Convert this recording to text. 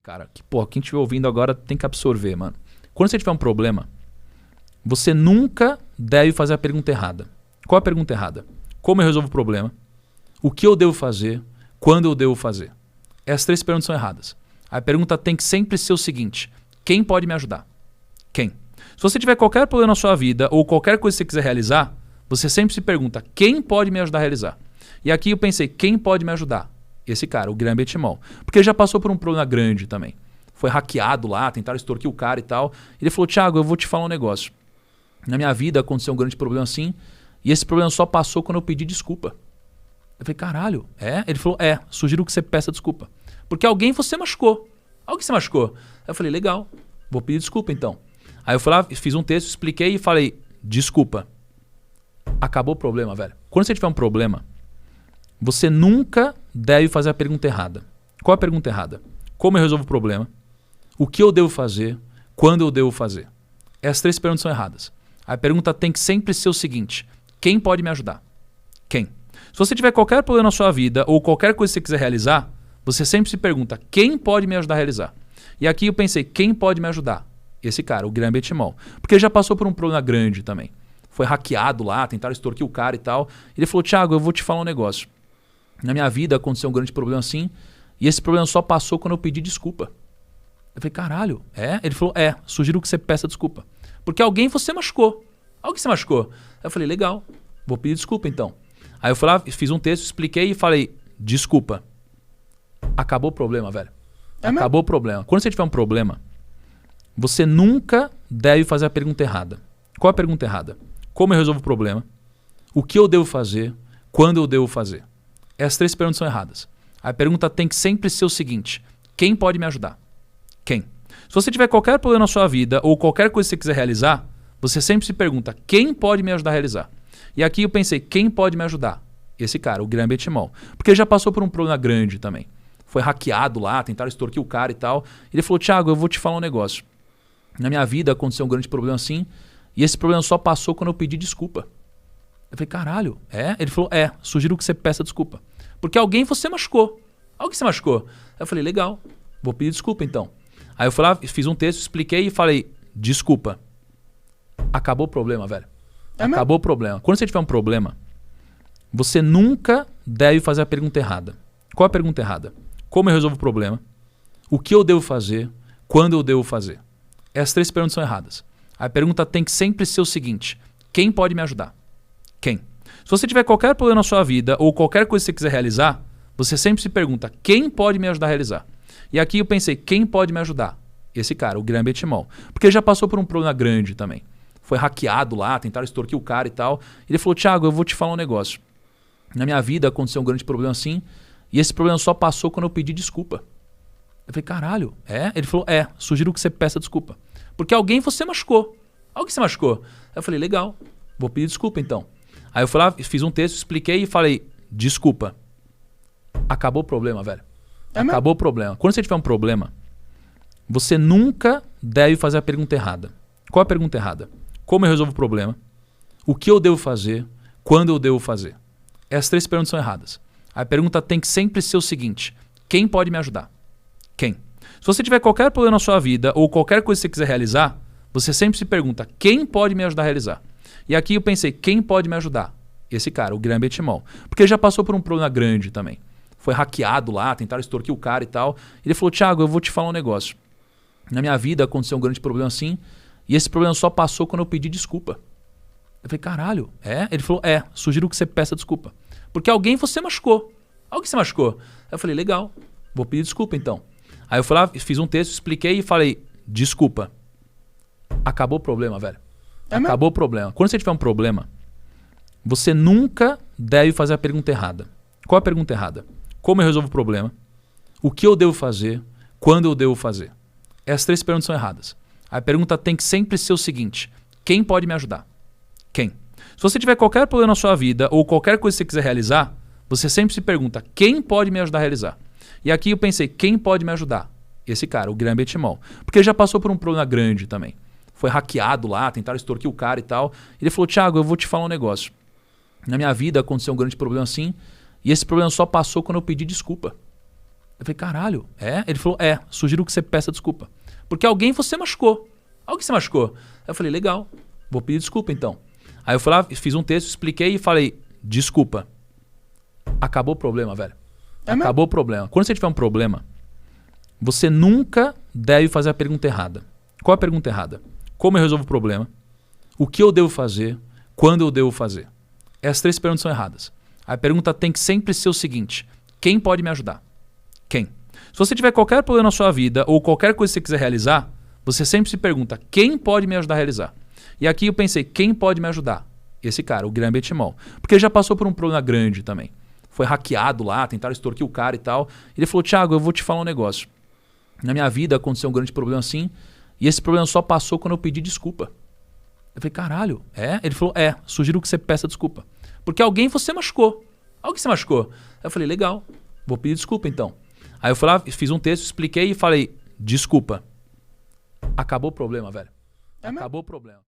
Cara, que, pô, quem estiver ouvindo agora tem que absorver, mano. Quando você tiver um problema, você nunca deve fazer a pergunta errada. Qual é a pergunta errada? Como eu resolvo o problema? O que eu devo fazer? Quando eu devo fazer? Essas três perguntas são erradas. A pergunta tem que sempre ser o seguinte: quem pode me ajudar? Quem? Se você tiver qualquer problema na sua vida ou qualquer coisa que você quiser realizar, você sempre se pergunta: quem pode me ajudar a realizar? E aqui eu pensei: quem pode me ajudar? Esse cara, o Graham Benchimol. Porque ele já passou por um problema grande também. Foi hackeado lá, tentaram extorquir o cara e tal. Ele falou: Thiago, eu vou te falar um negócio. Na minha vida aconteceu um grande problema assim, e esse problema só passou quando eu pedi desculpa. Eu falei: caralho, é? Ele falou: é, sugiro que você peça desculpa. Porque alguém você machucou. Alguém você machucou. Aí eu falei: legal, vou pedir desculpa então. Aí eu fui lá, fiz um texto, expliquei e falei: desculpa. Acabou o problema, velho. Quando você tiver um problema, você nunca deve fazer a pergunta errada. Qual é a pergunta errada? Como eu resolvo o problema? O que eu devo fazer? Quando eu devo fazer? Essas três perguntas são erradas. A pergunta tem que sempre ser o seguinte: quem pode me ajudar? Quem? Se você tiver qualquer problema na sua vida ou qualquer coisa que você quiser realizar, você sempre se pergunta: quem pode me ajudar a realizar? E aqui eu pensei: quem pode me ajudar? Esse cara, o Graham Benchimol. Porque ele já passou por um problema grande também. Foi hackeado lá, tentaram extorquir o cara e tal. Ele falou: Thiago, eu vou te falar um negócio. Na minha vida aconteceu um grande problema assim, e esse problema só passou quando eu pedi desculpa. Eu falei: caralho, é? Ele falou: é, sugiro que você peça desculpa. Porque alguém você machucou. Alguém você machucou. Eu falei: legal, vou pedir desculpa então. Aí eu fui lá, fiz um texto, expliquei e falei: desculpa. Acabou o problema, velho. Acabou o problema. Quando você tiver um problema, você nunca deve fazer a pergunta errada. Qual é a pergunta errada? Como eu resolvo o problema? O que eu devo fazer? Quando eu devo fazer? Essas três perguntas são erradas. A pergunta tem que sempre ser o seguinte: quem pode me ajudar? Quem? Se você tiver qualquer problema na sua vida ou qualquer coisa que você quiser realizar, você sempre se pergunta: quem pode me ajudar a realizar? E aqui eu pensei: quem pode me ajudar? Esse cara, o Graham Benchimol. Porque ele já passou por um problema grande também. Foi hackeado lá, tentaram extorquir o cara e tal. Ele falou: Thiago, eu vou te falar um negócio. Na minha vida aconteceu um grande problema assim, e esse problema só passou quando eu pedi desculpa. Eu falei: caralho, é? Ele falou: é, sugiro que você peça desculpa. Porque alguém você machucou. Alguém você machucou. Aí eu falei: legal, vou pedir desculpa então. Aí eu fui lá, fiz um texto, expliquei e falei: desculpa. Acabou o problema, velho. Acabou o problema. Quando você tiver um problema, você nunca deve fazer a pergunta errada. Qual é a pergunta errada? Como eu resolvo o problema? O que eu devo fazer? Quando eu devo fazer? Essas três perguntas são erradas. A pergunta tem que sempre ser o seguinte: quem pode me ajudar? Quem? Se você tiver qualquer problema na sua vida ou qualquer coisa que você quiser realizar, você sempre se pergunta: quem pode me ajudar a realizar? E aqui eu pensei: quem pode me ajudar? Esse cara, o Graham Benchimol. Porque ele já passou por um problema grande também. Foi hackeado lá, tentaram extorquir o cara e tal. Ele falou: Thiago, eu vou te falar um negócio. Na minha vida aconteceu um grande problema assim, e esse problema só passou quando eu pedi desculpa. Eu falei: caralho, é? Ele falou: é, sugiro que você peça desculpa. Porque alguém você machucou. Alguém você machucou. Eu falei: legal, vou pedir desculpa então. Aí eu fui lá, fiz um texto, expliquei e falei: desculpa. Acabou o problema, velho. Acabou o problema. Quando você tiver um problema, você nunca deve fazer a pergunta errada. Qual é a pergunta errada? Como eu resolvo o problema? O que eu devo fazer? Quando eu devo fazer? Essas três perguntas são erradas. A pergunta tem que sempre ser o seguinte: quem pode me ajudar? Quem? Se você tiver qualquer problema na sua vida ou qualquer coisa que você quiser realizar, você sempre se pergunta: quem pode me ajudar a realizar? E aqui eu pensei: quem pode me ajudar? Esse cara, o Graham Benchimol. Porque ele já passou por um problema grande também. Foi hackeado lá, tentaram extorquir o cara e tal. Ele falou: Thiago, eu vou te falar um negócio. Na minha vida aconteceu um grande problema assim, e esse problema só passou quando eu pedi desculpa. Eu falei: caralho, é? Ele falou: é, sugiro que você peça desculpa. Porque alguém você machucou. Alguém você machucou. Eu falei: legal, vou pedir desculpa então. Aí eu fui lá, fiz um texto, expliquei e falei: desculpa. Acabou o problema, velho. Acabou o problema. Quando você tiver um problema, você nunca deve fazer a pergunta errada. Qual é a pergunta errada? Como eu resolvo o problema? O que eu devo fazer? Quando eu devo fazer? Essas três perguntas são erradas. A pergunta tem que sempre ser o seguinte: quem pode me ajudar? Quem? Se você tiver qualquer problema na sua vida ou qualquer coisa que você quiser realizar, você sempre se pergunta: quem pode me ajudar a realizar? E aqui eu pensei: quem pode me ajudar? Esse cara, o Graham Benchimol. Porque ele já passou por um problema grande também. Foi hackeado lá, tentaram extorquir o cara e tal. Ele falou: Thiago, eu vou te falar um negócio. Na minha vida aconteceu um grande problema assim, e esse problema só passou quando eu pedi desculpa. Eu falei, caralho, é? Ele falou, sugiro que você peça desculpa. Porque alguém você machucou. Alguém você machucou. Eu falei, legal, vou pedir desculpa então. Aí eu fui lá, fiz um texto, expliquei e falei, desculpa. Acabou o problema, velho. Acabou o problema. Quando você tiver um problema, você nunca deve fazer a pergunta errada. Qual é a pergunta errada? Como eu resolvo o problema? O que eu devo fazer? Quando eu devo fazer? Essas 3 perguntas são erradas. A pergunta tem que sempre ser o seguinte: quem pode me ajudar? Quem? Se você tiver qualquer problema na sua vida ou qualquer coisa que você quiser realizar, você sempre se pergunta: quem pode me ajudar a realizar? E aqui eu pensei: quem pode me ajudar? Esse cara, o Graham Benchimol. Porque ele já passou por um problema grande também. Foi hackeado lá, tentaram extorquir o cara e tal. Ele falou: Thiago, eu vou te falar um negócio. Na minha vida aconteceu um grande problema assim, e esse problema só passou quando eu pedi desculpa. Eu falei, caralho, é? Ele falou, sugiro que você peça desculpa. Porque alguém você machucou. Alguém você machucou. Eu falei, legal, vou pedir desculpa então. Aí eu fui lá, fiz um texto, expliquei e falei, desculpa. Acabou o problema, velho. Acabou o problema.